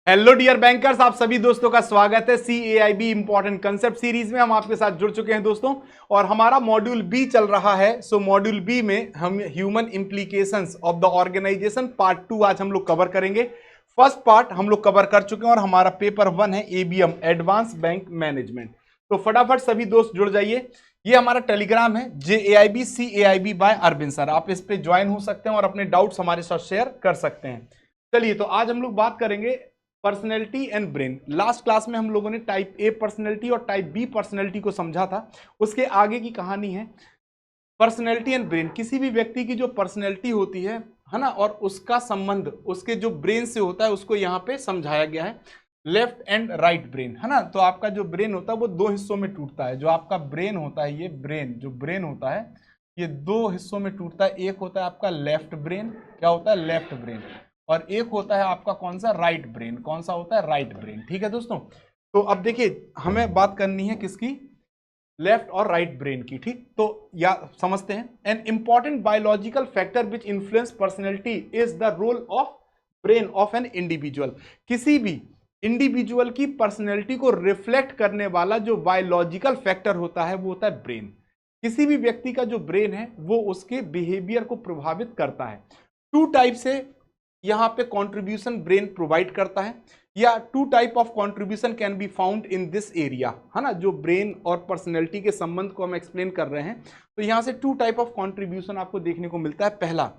Hello dear bankers, आप सभी दोस्तों का स्वागत है CAIB इंपॉर्टेंट कंसेप्ट सीरीज में। हम आपके साथ जुड़ चुके हैं दोस्तों, और हमारा मॉड्यूल बी चल रहा है। सो मॉड्यूल बी में हम human implications of the organisation part 2 आज हम लोग कवर करेंगे। फर्स्ट पार्ट हम लोग कवर कर चुके हैं और हमारा पेपर 1 है ABM एडवांस बैंक मैनेजमेंट। तो फटाफट सभी दोस्त जुड़ जाइए। ये हमारा टेलीग्राम है JAIB CAIB by Arvind sir. आप इस पे ज्वाइन हो सकते हैं और अपने डाउट्स हमारे साथ शेयर कर सकते हैं। चलिए, तो आज हम लोग बात करेंगे personality and brain. Last class में हम लोगों ने टाइप ए पर्सनैलिटी और टाइप बी पर्सनैलिटी को समझा था। उसके आगे की कहानी है पर्सनैलिटी एंड ब्रेन। किसी भी व्यक्ति की जो पर्सनैलिटी होती है ना, और उसका संबंध उसके जो ब्रेन से होता है, उसको यहाँ पे समझाया गया है। लेफ्ट एंड राइट ब्रेन, है ना। तो आपका जो ब्रेन होता है वो दो हिस्सों में टूटता है। जो आपका ब्रेन होता है, ये ब्रेन जो ब्रेन होता है, ये दो हिस्सों में टूटता है। एक होता है आपका लेफ्ट ब्रेन, क्या होता है, लेफ्ट ब्रेन। और एक होता है आपका कौन सा, राइट ब्रेन। कौन सा होता है, राइट ब्रेन। ठीक है दोस्तों। तो अब देखिए, हमें बात करनी है किसकी, लेफ्ट और राइट ब्रेन की। ठीक, तो या समझते हैं। An important biological factor which influence personality is the role of brain of an individual. किसी भी इंडिविजुअल की पर्सनैलिटी को रिफ्लेक्ट करने वाला जो बायोलॉजिकल फैक्टर होता है वो होता है ब्रेन। किसी भी व्यक्ति का जो ब्रेन है वो उसके बिहेवियर को प्रभावित करता है। टू टाइप से यहाँ पे कंट्रीब्यूशन ब्रेन प्रोवाइड करता है, या two type of contribution can be found in this area, है ना। जो ब्रेन और पर्सनैलिटी के संबंध को हम एक्सप्लेन कर रहे हैं, तो यहाँ से टू टाइप ऑफ कंट्रीब्यूशन आपको देखने को मिलता है। पहला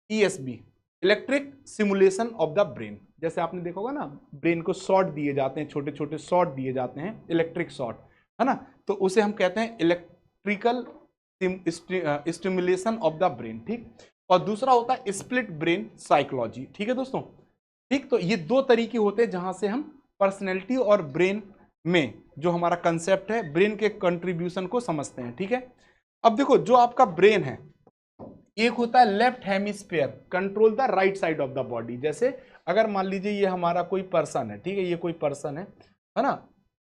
ESB, electric simulation of the brain. जैसे आपने देखा होगा ना, ब्रेन को शॉट दिए जाते हैं, छोटे छोटे शॉट दिए जाते हैं, इलेक्ट्रिक शॉट, है ना। तो उसे हम कहते हैं electrical stimulation of the brain. ठीक, और दूसरा होता है स्प्लिट ब्रेन साइकोलॉजी। ठीक है दोस्तों। ठीक, तो ये दो तरीके होते हैं जहां से हम पर्सनैलिटी और ब्रेन में जो हमारा कंसेप्ट है, ब्रेन के कंट्रीब्यूशन को समझते हैं। ठीक है। अब देखो, जो आपका ब्रेन है, एक होता है left hemisphere, control the right side of the body. जैसे अगर मान लीजिए ये हमारा कोई पर्सन है, ठीक है, ये कोई पर्सन है ना,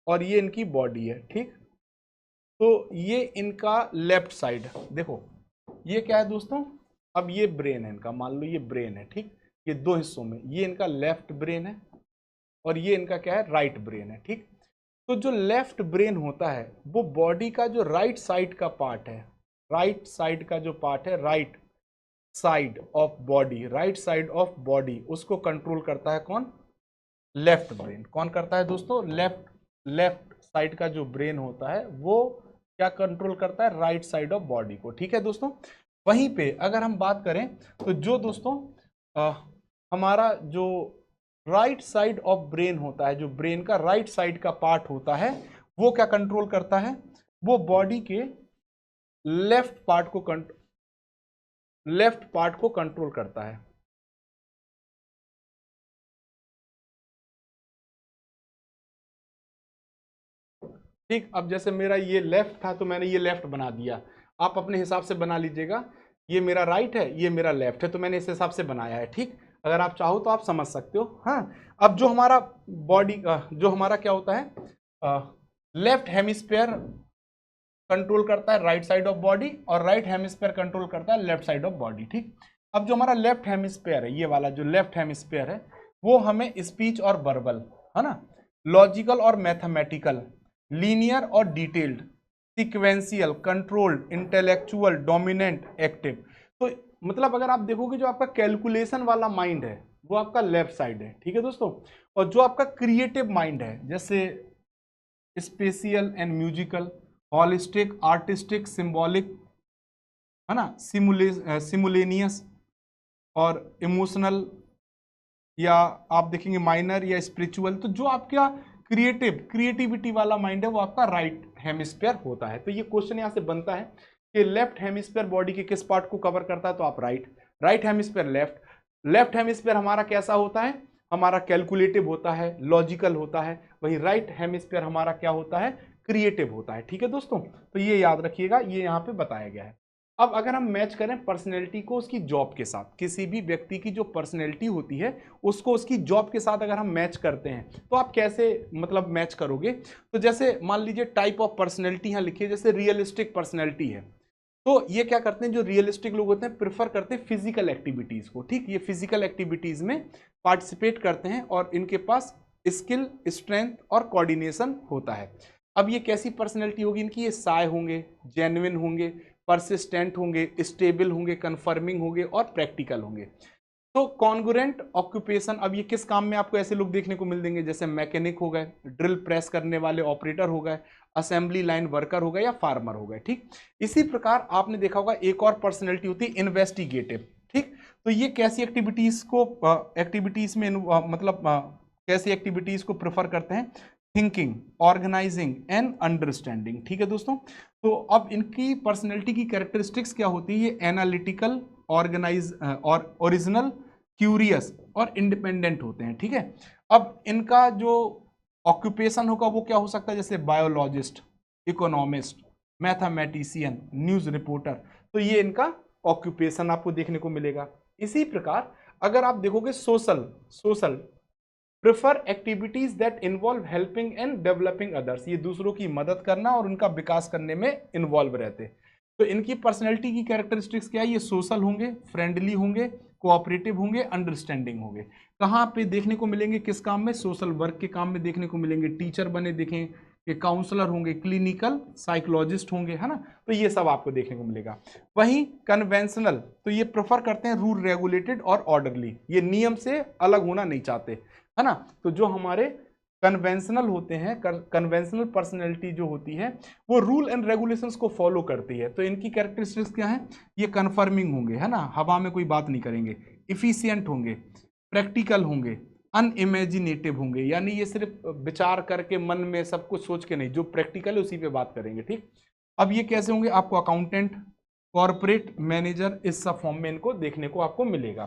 और ये इनकी बॉडी है। ठीक, तो ये इनका लेफ्ट साइड, देखो ये क्या है दोस्तों, अब ये ब्रेन है इनका, मान लो ये ब्रेन है। ठीक, ये दो हिस्सों में, ये इनका लेफ्ट ब्रेन है और ये इनका क्या है, राइट ब्रेन है। ठीक, तो जो लेफ्ट ब्रेन होता है वो बॉडी का जो राइट साइड का पार्ट है, राइट साइड का जो पार्ट है, right side of body, right side of body, उसको कंट्रोल करता है कौन, लेफ्ट ब्रेन। कौन करता है दोस्तों, लेफ्ट लेफ्ट साइड का जो ब्रेन होता है वो क्या कंट्रोल करता है, राइट साइड ऑफ बॉडी को। ठीक है दोस्तों। वहीं पे अगर हम बात करें तो जो दोस्तों हमारा जो राइट साइड ऑफ ब्रेन होता है, जो ब्रेन का राइट साइड का पार्ट होता है, वो क्या कंट्रोल करता है, वो बॉडी के लेफ्ट पार्ट को कंट्रोल करता है। ठीक, अब जैसे मेरा ये लेफ्ट था तो मैंने ये लेफ्ट बना दिया, आप अपने हिसाब से बना लीजिएगा। ये मेरा राइट है, ये मेरा लेफ्ट है, तो मैंने इस हिसाब से बनाया है। ठीक, अगर आप चाहो तो आप समझ सकते हो। हाँ, अब जो हमारा बॉडी जो हमारा क्या होता है, लेफ्ट हेमिस्फीयर कंट्रोल करता है राइट साइड ऑफ बॉडी, और राइट हेमिस्फीयर कंट्रोल करता है लेफ्ट साइड ऑफ बॉडी। ठीक, अब जो हमारा लेफ्ट हेमिस्फीयर है, ये वाला जो लेफ्ट हेमिस्फीयर है, वो हमें स्पीच और वर्बल, है ना, लॉजिकल और मैथमेटिकल, लीनियर और detailed, sequential, controlled, intellectual, dominant, active. तो मतलब अगर आप देखोगे, जो आपका कैलकुलेशन वाला माइंड है वो आपका लेफ्ट साइड है। ठीक है दोस्तों। और जो आपका क्रिएटिव माइंड है, जैसे spatial and musical, holistic, artistic, symbolic, है ना, सिमुलेनियस और इमोशनल, या आप देखेंगे माइनर या स्पिरिचुअल, तो जो आपका क्रिएटिविटी वाला माइंड है वो आपका राइट हेमिस्फीयर होता है। तो ये क्वेश्चन यहाँ से बनता है कि लेफ्ट हेमिस्फीयर बॉडी के किस पार्ट को कवर करता है, तो आप राइट हेमिस्फीयर लेफ्ट हेमिस्फीयर हमारा कैसा होता है, हमारा कैलकुलेटिव होता है, लॉजिकल होता है। वही राइट हेमिस्फीयर हमारा क्या होता है, क्रिएटिव होता है। ठीक है दोस्तों, तो ये याद रखिएगा, ये यहाँ पे बताया गया है। अब अगर हम मैच करें पर्सनैलिटी को उसकी जॉब के साथ, किसी भी व्यक्ति की जो पर्सनैलिटी होती है उसको उसकी जॉब के साथ अगर हम मैच करते हैं, तो आप कैसे मतलब मैच करोगे। तो जैसे मान लीजिए टाइप ऑफ पर्सनैलिटी यहाँ लिखिए, जैसे रियलिस्टिक पर्सनैलिटी है, तो ये क्या करते हैं, जो रियलिस्टिक लोग होते हैं प्रेफर करते हैं फिजिकल एक्टिविटीज को, ठीक, ये फिजिकल एक्टिविटीज में पार्टिसिपेट करते हैं और इनके पास स्किल, स्ट्रेंथ और कोऑर्डिनेशन होता है। अब ये कैसी पर्सनैलिटी होगी इनकी, ये साय होंगे, जेन्युइन होंगे, परसिस्टेंट होंगे, स्टेबल होंगे, कन्फर्मिंग होंगे और प्रैक्टिकल होंगे। तो कॉन्ग्रुएंट ऑक्यूपेशन, अब ये किस काम में आपको ऐसे लोग देखने को मिल देंगे, जैसे मैकेनिक हो गए, ड्रिल प्रेस करने वाले ऑपरेटर हो गए, असेंबली लाइन वर्कर हो गए या फार्मर हो गए, ठीक। इसी प्रकार आपने देखा होगा एक और पर्सनैलिटी होती है इन्वेस्टिगेटिव, ठीक। तो ये कैसी एक्टिविटीज को एक्टिविटीज में मतलब कैसी एक्टिविटीज को प्रेफर करते हैं, थिंकिंग, ऑर्गेनाइजिंग एंड अंडरस्टैंडिंग, ठीक है दोस्तों। तो अब इनकी पर्सनैलिटी की कैरेक्टरिस्टिक्स क्या होती है, ये एनालिटिकल, ऑर्गेनाइज और ओरिजिनल, क्यूरियस और इंडिपेंडेंट होते हैं, ठीक है। अब इनका जो ऑक्यूपेशन होगा वो क्या हो सकता है, जैसे biologist, economist, mathematician, news reporter, तो ये इनका ऑक्यूपेशन आपको देखने को मिलेगा। इसी प्रकार अगर आप देखोगे social prefer activities that involve helping and developing others, ये दूसरों की मदद करना और उनका विकास करने में इन्वॉल्व रहते। तो इनकी पर्सनैलिटी की कैरेक्टरिस्टिक्स क्या है, ये सोशल होंगे, फ्रेंडली होंगे, कोऑपरेटिव होंगे, अंडरस्टैंडिंग होंगे। कहाँ पे देखने को मिलेंगे, किस काम में, सोशल वर्क के काम में देखने को मिलेंगे, टीचर बने देखें, कि काउंसलर होंगे, क्लिनिकल साइकोलॉजिस्ट होंगे, है ना। तो ये सब आपको देखने को मिलेगा। वहीं कन्वेंशनल, तो ये प्रेफर करते हैं रूल रेगुलेटेड और ऑर्डरली, ये नियम से अलग होना नहीं चाहते, है ना। तो जो हमारे कन्वेंशनल होते हैं, कन्वेंशनल पर्सनैलिटी जो होती है वो रूल एंड रेगुलेशंस को फॉलो करती है। तो इनकी कैरेक्टरिस्टिक्स क्या है, ये कन्फर्मिंग होंगे, है ना, हवा में कोई बात नहीं करेंगे, इफिशिएंट होंगे, प्रैक्टिकल होंगे, अनइमेजिनेटिव होंगे, यानी ये सिर्फ विचार करके मन में सब कुछ सोच के नहीं, जो प्रैक्टिकल है उसी पे बात करेंगे, ठीक। अब ये कैसे होंगे, आपको अकाउंटेंट, कॉर्पोरेट मैनेजर, इस सब फॉर्म में इनको देखने को आपको मिलेगा,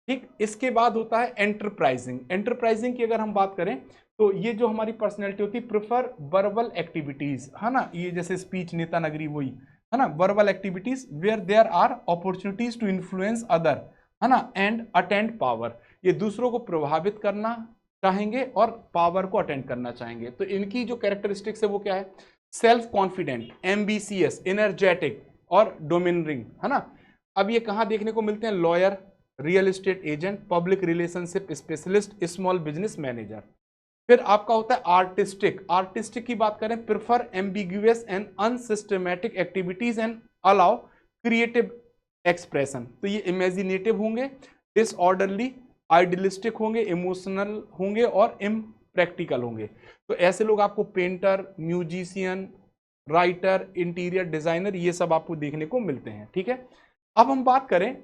ठीक। इसके बाद होता है एंटरप्राइजिंग की अगर हम बात करें तो ये जो हमारी पर्सनैलिटी होती है प्रेफर वर्बल एक्टिविटीज, है ना, ये जैसे स्पीच, नेता नगरी, वही है ना, verbal activities where there are opportunities to influence other, है ना, एंड अटेंड पावर, ये दूसरों को प्रभावित करना चाहेंगे और पावर को अटेंड करना चाहेंगे। तो इनकी जो कैरेक्टरिस्टिक्स है वो क्या है, सेल्फ कॉन्फिडेंट, एम्बिशियस, एनर्जेटिक और डोमिनरिंग, है ना। अब ये कहाँ देखने को मिलते हैं, lawyer, real estate agent, public relationship specialist, small business manager. फिर आपका होता है आर्टिस्टिक की बात करें, prefer ambiguous and unsystematic activities and allow creative expression, तो ये इमेजिनेटिव होंगे, डिसऑर्डरली, आइडियलिस्टिक होंगे, इमोशनल होंगे और इम्प्रैक्टिकल होंगे। तो ऐसे लोग आपको painter, musician, writer, interior designer, ये सब आपको देखने को मिलते हैं, ठीक है। अब हम बात करें,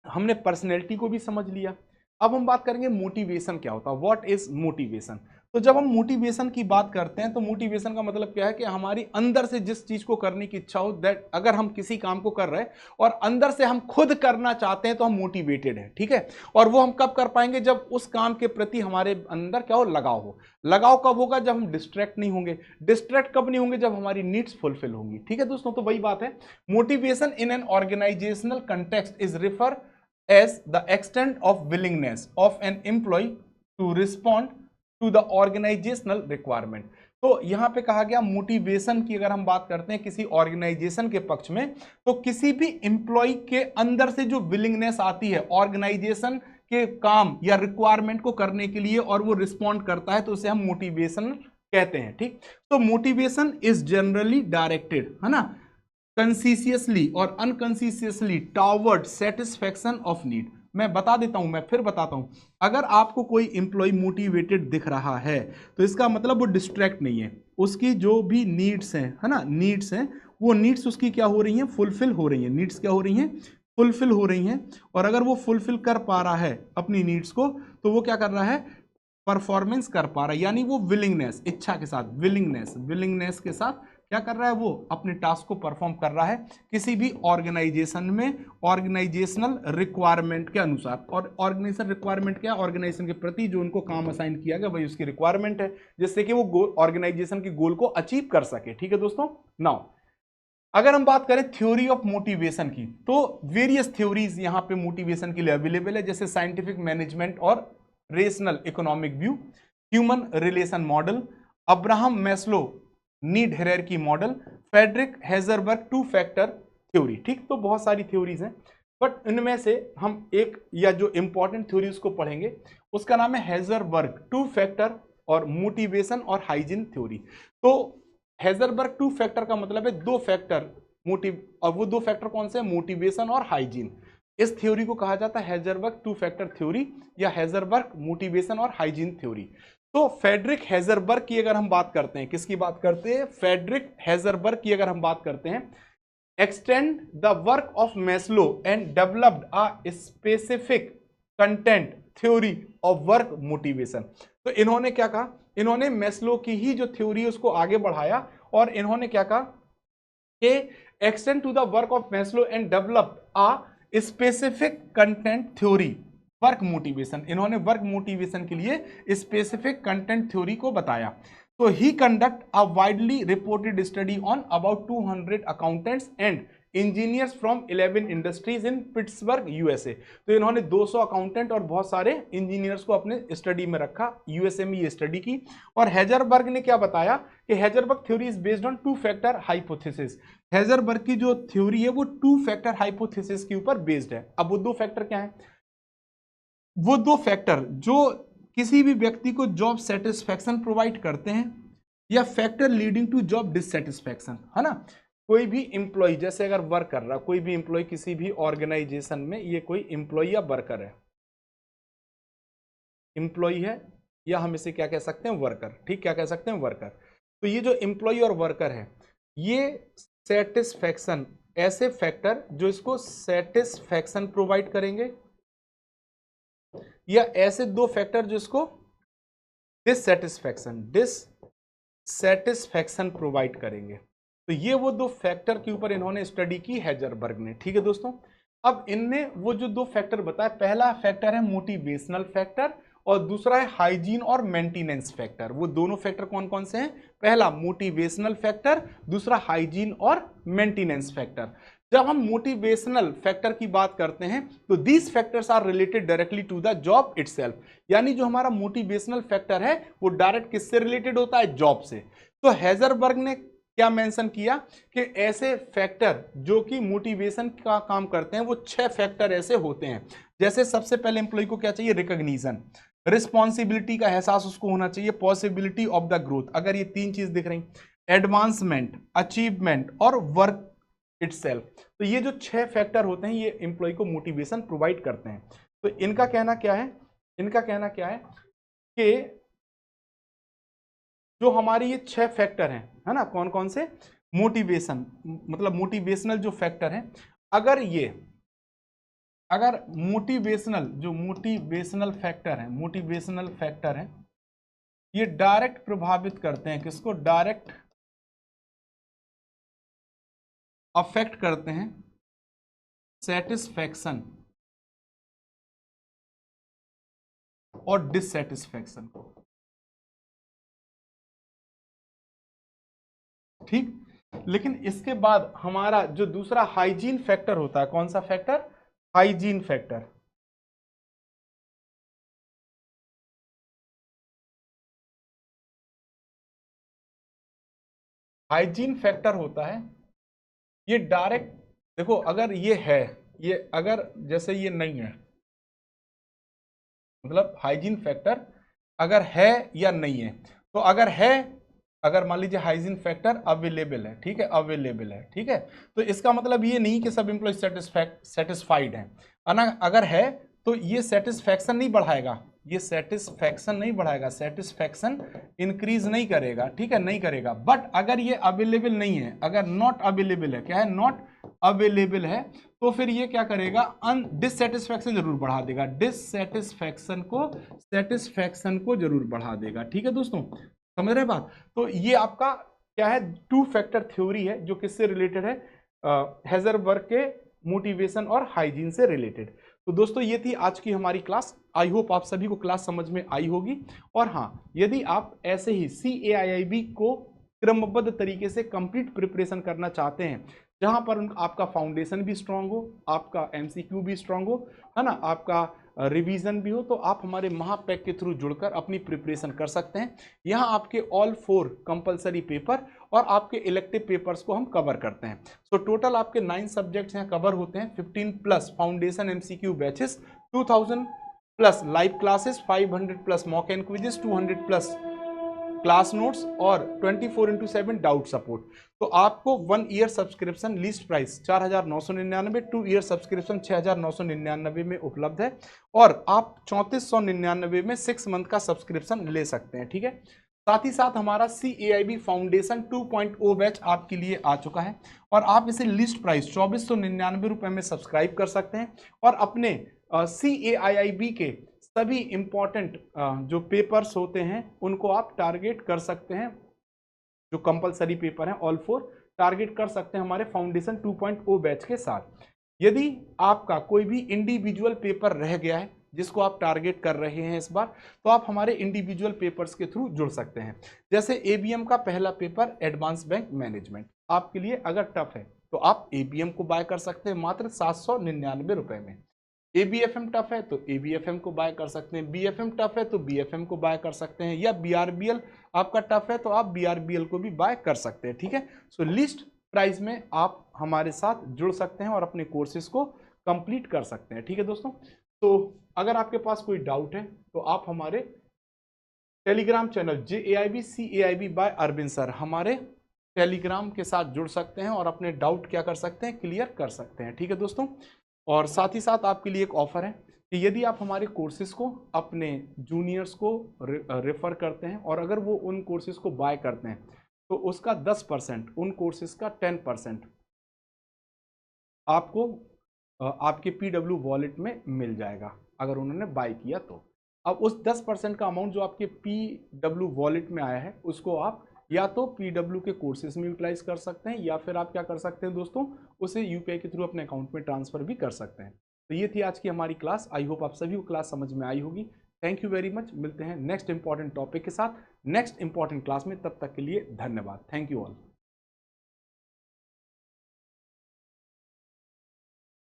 हमने पर्सनैलिटी को भी समझ लिया, अब हम बात करेंगे मोटिवेशन क्या होता है, व्हाट इज मोटिवेशन। तो जब हम मोटिवेशन की बात करते हैं तो मोटिवेशन का मतलब क्या है कि हमारी अंदर से जिस चीज को करने की इच्छा हो, दैट अगर हम किसी काम को कर रहे हैं और अंदर से हम खुद करना चाहते हैं तो हम मोटिवेटेड हैं, ठीक है। और वो हम कब कर पाएंगे, जब उस काम के प्रति हमारे अंदर क्या हो, लगाव हो। लगाव कब होगा, जब हम डिस्ट्रैक्ट नहीं होंगे। डिस्ट्रैक्ट कब नहीं होंगे, जब हमारी नीड्स फुलफिल होंगी, ठीक है दोस्तों। तो वही बात है, motivation in an organisational context is refer as the extent of willingness of an employee to respond to the organizational requirement। तो यहां पे कहा गया मोटिवेशन की अगर हम बात करते हैं किसी ऑर्गेनाइजेशन के पक्ष में, तो किसी भी एम्प्लॉय के अंदर से जो विलिंगनेस आती है ऑर्गेनाइजेशन के काम या रिक्वायरमेंट को करने के लिए और वो रिस्पॉन्ड करता है, तो उसे हम मोटिवेशन कहते हैं, ठीक। तो मोटिवेशन इज जनरली डायरेक्टेड, है ना, कंसिशियसली और अनकंसिशियसली टॉवर्ड सेटिस्फैक्शन ऑफ नीड। मैं बता देता हूं, मैं फिर बताता हूं, अगर आपको कोई एम्प्लॉय मोटिवेटेड दिख रहा है तो इसका मतलब वो डिस्ट्रैक्ट नहीं है, उसकी जो भी नीड्स हैं, है ना, नीड्स हैं, वो नीड्स उसकी क्या हो रही हैं, फुलफिल हो रही हैं, नीड्स क्या हो रही हैं, फुलफिल हो रही हैं। और अगर वो फुलफिल कर पा रहा है अपनी नीड्स को, तो वो क्या कर रहा है, परफॉर्मेंस कर पा रहा है, यानी वो विलिंगनेस, इच्छा के साथ, विलिंगनेस के साथ क्या कर रहा है, वो अपने टास्क को परफॉर्म कर रहा है किसी भी ऑर्गेनाइजेशन में, ऑर्गेनाइजेशनल रिक्वायरमेंट के अनुसार। और ऑर्गेनाइजेशन रिक्वायरमेंट क्या, ऑर्गेनाइजेशन के प्रति जो उनको काम असाइन किया गया वही उसकी रिक्वायरमेंट है, जिससे कि वो ऑर्गेनाइजेशन के गोल को अचीव कर सके, ठीक है दोस्तों। नाउ अगर हम बात करें थ्योरी ऑफ मोटिवेशन की, तो वेरियस थ्योरीज यहां पे मोटिवेशन के लिए अवेलेबल है, जैसे साइंटिफिक मैनेजमेंट और rational economic view, human relation model, Abraham Maslow need hierarchy model, Frederick Herzberg two factor theory, ठीक। तो बहुत सारी थ्योरीज हैं, बट इनमें से हम एक या जो इंपॉर्टेंट थ्योरी उसको पढ़ेंगे, उसका नाम है हेजरबर्ग टू फैक्टर और मोटिवेशन और हाइजीन थ्योरी। तो हेजरबर्ग टू फैक्टर का मतलब है दो फैक्टर मोटिव, और वो दो फैक्टर कौन से हैं? मोटिवेशन और हाइजीन। इस थ्योरी को कहा जाता है हेजरबर्ग टू फैक्टर थ्योरी या हेजरबर्ग मोटिवेशन और हाइजीन थ्योरी। तो फेडरिक हेजरबर्ग की अगर हम बात करते हैं, किसकी बात करते हैं? फेडरिक हेजरबर्ग की अगर हम बात करते हैं, extend the work of Maslow and developed a specific content theory of work motivation। तो इन्होंने क्या कहा? इन्होंने मैस्लो की ही जो थ्योरी है उसको आगे बढ़ाया और इन्होंने क्या कहा कि extend to the work of Maslow and develop a specific content theory work motivation. इन्होंने वर्क मोटिवेशन के लिए स्पेसिफिक कंटेंट थ्योरी को बताया। तो ही conduct a widely reported study on about 200 accountants and engineers from 11 industries in Pittsburgh USA. तो इन्होंने 200 accountant और बहुत सारे इंजीनियर्स को अपने स्टडी में रखा, यूएसए में ये स्टडी की। और हेजरबर्ग ने क्या बताया कि Herzberg theory is based on two factor hypothesis. Herzberg की जो थ्योरी है वो टू फैक्टर हाइपोथेसिस के ऊपर बेस्ड है। अब वो दो फैक्टर क्या है? वो दो फैक्टर जो किसी भी व्यक्ति को जॉब सेटिस्फैक्शन प्रोवाइड करते हैं या factor leading to job dissatisfaction, है ना। कोई भी एम्प्लॉय जैसे अगर वर्क कर रहा, कोई भी एम्प्लॉय किसी भी ऑर्गेनाइजेशन में, ये कोई एम्प्लॉय या वर्कर है, एम्प्लॉय है या हम इसे क्या कह सकते हैं? वर्कर, ठीक। क्या कह सकते हैं? वर्कर। तो ये जो एम्प्लॉय और वर्कर है, ये सेटिस्फैक्शन, ऐसे फैक्टर जो इसको सेटिस्फैक्शन प्रोवाइड करेंगे या ऐसे दो फैक्टर जो इसको डिससेटिस्फैक्शन प्रोवाइड करेंगे। तो ये वो दो फैक्टर के ऊपर इन्होंने स्टडी की हेजरबर्ग ने, ठीक है दोस्तों। अब इनने वो जो दो फैक्टर बताया, पहला फैक्टर है मोटिवेशनल फैक्टर और दूसरा है हाइजीन और मेंटेनेंस फैक्टर। वो दोनों फैक्टर कौन कौन से हैं? पहला मोटिवेशनल फैक्टर, दूसरा हाइजीन और मेंटेनेंस फैक्टर। जब हम मोटिवेशनल फैक्टर की बात करते हैं तो these factors are related directly to the job itself. यानी जो हमारा मोटिवेशनल फैक्टर है वो डायरेक्ट किससे रिलेटेड होता है? जॉब से। तो हेजरबर्ग ने क्या मेंशन किया कि ऐसे फैक्टर जो कि मोटिवेशन का काम करते हैं वो 6 फैक्टर ऐसे होते हैं। जैसे सबसे पहले एम्प्लॉय को क्या चाहिए? रिकॉग्निशन, रिस्पॉन्सिबिलिटी का एहसास उसको होना चाहिए, पॉसिबिलिटी ऑफ द ग्रोथ, अगर ये तीन चीज दिख रही, एडवांसमेंट, अचीवमेंट और वर्क इटसेल्फ। तो ये जो 6 फैक्टर होते हैं ये एम्प्लॉय को मोटिवेशन प्रोवाइड करते हैं। तो इनका कहना क्या है? इनका कहना क्या है कि जो हमारी ये 6 फैक्टर हैं, है ना, कौन कौन से? मोटिवेशन, मतलब मोटिवेशनल जो फैक्टर हैं, अगर मोटिवेशनल फैक्टर है, ये डायरेक्ट प्रभावित करते हैं किसको? डायरेक्ट अफेक्ट करते हैं सेटिस्फैक्शन और डिससेटिस्फैक्शन को, ठीक। लेकिन इसके बाद हमारा जो दूसरा हाइजीन फैक्टर होता है, कौन सा factor? Hygiene factor. Hygiene factor होता है, ये डायरेक्ट, देखो अगर ये है, ये अगर जैसे ये नहीं है, मतलब हाइजीन फैक्टर अगर है या नहीं है, तो अगर है, अगर मान लीजिए हाइजीन फैक्टर अवेलेबल है, ठीक है, अवेलेबल है, ठीक है, तो इसका मतलब ये नहीं कि सब एम्प्लॉय सेटिस्फाइड हैं। अगर है तो ये सेटिस्फैक्शन नहीं बढ़ाएगा, ये सेटिस्फैक्शन नहीं बढ़ाएगा, सेटिस्फैक्शन इंक्रीज नहीं करेगा, ठीक है, नहीं करेगा। बट अगर ये अवेलेबल नहीं है, अगर नॉट अवेलेबल है, क्या है? नॉट अवेलेबल है, तो फिर ये क्या करेगा? डिससेटिस्फैक्शन जरूर बढ़ा देगा, सेटिस्फैक्शन को जरूर बढ़ा देगा, ठीक है दोस्तों, समझ रहे बात। तो ये आपका क्या है? टू फैक्टर थ्योरी है जो किससे रिलेटेड है? हेजरबर्ग के मोटिवेशन और हाइजीन से रिलेटेड। तो दोस्तों ये थी आज की हमारी क्लास। आई होप आप सभी को क्लास समझ में आई होगी। और हाँ, यदि आप ऐसे ही CAIIB को क्रमबद्ध तरीके से कंप्लीट प्रिपरेशन करना चाहते हैं, जहां पर आपका फाउंडेशन भी स्ट्रांग हो, आपका MCQ भी स्ट्रांग हो, है ना, आपका रिवीजन भी हो तो आप हमारे महापैक के थ्रू जुड़कर अपनी प्रिपरेशन कर सकते हैं। यहाँ आपके ऑल 4 कंपलसरी पेपर और आपके इलेक्टिव पेपर्स को हम कवर करते हैं। सो टोटल आपके 9 सब्जेक्ट्स यहाँ कवर होते हैं। 15 plus foundation MCQ batches, 2000 plus live classes, 500 plus mock and quizzes, 200 plus class notes और 24/7 डाउट सपोर्ट। तो आपको 1 year subscription list price 4,999, 2 year subscription 6,999 में उपलब्ध है और आप 3,499 में 6 मंथ का सब्सक्रिप्शन ले सकते हैं। ठीक है, साथ ही साथ हमारा CAIB फाउंडेशन 2.0 बैच आपके लिए आ चुका है और आप इसे लिस्ट प्राइस 2,499 रुपए में सब्सक्राइब कर सकते हैं और अपने CAIIB के सभी इंपॉर्टेंट जो पेपर्स होते हैं उनको आप टारगेट कर सकते हैं। जो कंपलसरी पेपर हैं ऑल 4 टारगेट कर सकते हैं हमारे फाउंडेशन 2.0 बैच के साथ। यदि आपका कोई भी इंडिविजुअल पेपर रह गया है जिसको आप टारगेट कर रहे हैं इस बार, तो आप हमारे इंडिविजुअल पेपर्स के थ्रू जुड़ सकते हैं। जैसे ABM का पहला पेपर एडवांस बैंक मैनेजमेंट आपके लिए अगर टफ है तो आप ABM को बाय कर सकते हैं मात्र 799 रुपए में। ABFM टफ है तो ABFM को बाय कर सकते हैं, BFM टफ है तो BFM को बाय कर सकते हैं, या BRBL आपका टफ है तो आप BRBL को भी बाय कर सकते हैं। ठीक है, सो लिस्ट प्राइस में आप हमारे साथ जुड़ सकते हैं और अपने कोर्सेज को कंप्लीट कर सकते हैं। ठीक है दोस्तों, तो अगर आपके पास कोई डाउट है तो आप हमारे Telegram channel JAIB CAIB by Arvind sir हमारे टेलीग्राम के साथ जुड़ सकते हैं और अपने डाउट क्या कर सकते हैं, क्लियर कर सकते हैं। ठीक है दोस्तों, और साथ ही साथ आपके लिए एक ऑफर है कि यदि आप हमारे कोर्सेज को अपने जूनियर्स को रेफर करते हैं और अगर वो उन कोर्सेज को बाय करते हैं तो उसका 10%, उन कोर्सेज का 10% आपको आपके PW वॉलेट में मिल जाएगा अगर उन्होंने बाय किया तो। अब उस 10% का अमाउंट जो आपके PW वॉलेट में आया है उसको आप या तो PW के कोर्सेज में यूटिलाइज कर सकते हैं या फिर आप क्या कर सकते हैं दोस्तों, उसे UPI के थ्रू अपने अकाउंट में ट्रांसफर भी कर सकते हैं। तो ये थी आज की हमारी क्लास। आई होप आप सभी को क्लास समझ में आई होगी। Thank you very much. मिलते हैं नेक्स्ट इंपॉर्टेंट टॉपिक के साथ नेक्स्ट इंपॉर्टेंट क्लास में, तब तक के लिए धन्यवाद। Thank you all.